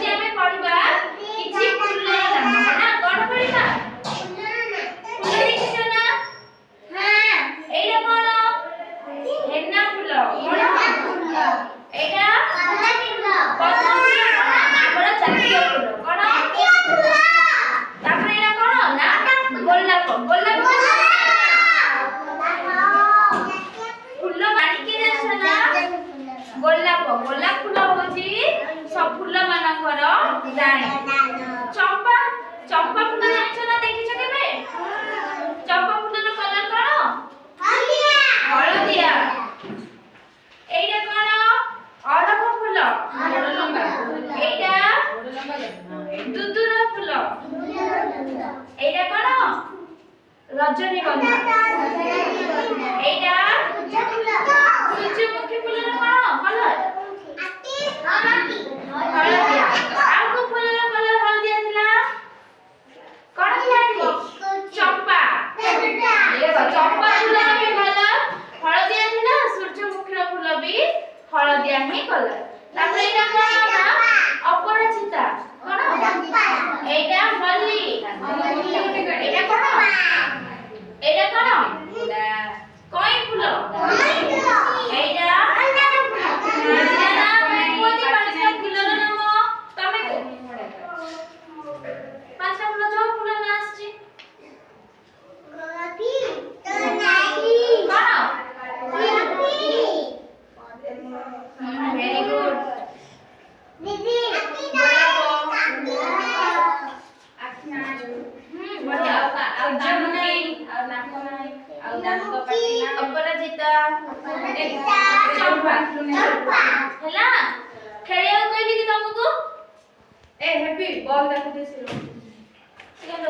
ଆଜି ଆମେ ପଢିବା କିଛି ଫୁଲର ନାମ ନା କଣ ପଢିବା ଫୁଲ ଦେଖିଛ ନା ଏଇଟା କଣ ହେନା ଫୁଲ କଣ ଏଇଟା ପଦ୍ମ ଫୁଲ ଆମର ଜାତୀୟ ଫୁଲ କଣ ତାପରେ ଏଇଟା କଣ ନା ଗୋଲାପ ଗୋଲାପ ଫୁଲ ବାଣିକି ଜାଣିଛ ନା ଗୋଲାପ ଗୋଲାପ ଫୁଲ ହଉଛି सब फूल मानकर रानी चंपा चंपा फूल जानिछ ना देखिछ केबे चंपा फूलर कलर कोन हळदिया एइटा कोन अरख फूल एइटा दुदुर फूल एइटा कोन रजनीगंधा एइटा सूर्यमुखी फूलर कोन कलर हळदिया आगो फूलर कलर हळदिया थिला कोन थिला चंपा देखो चंपा फूलर भी कलर हळदिया थिला सूर्यमुखी फूल भी हळदिया ही कलर तापर एटा कोन ना अपराजिता कोन एटा मल्ली एटा कोन कोई फूल एटा अपराजिता चंपा हैला खेलियो कहली कि तुमको ए हैप्पी बॉल देखो दिसिरो चलो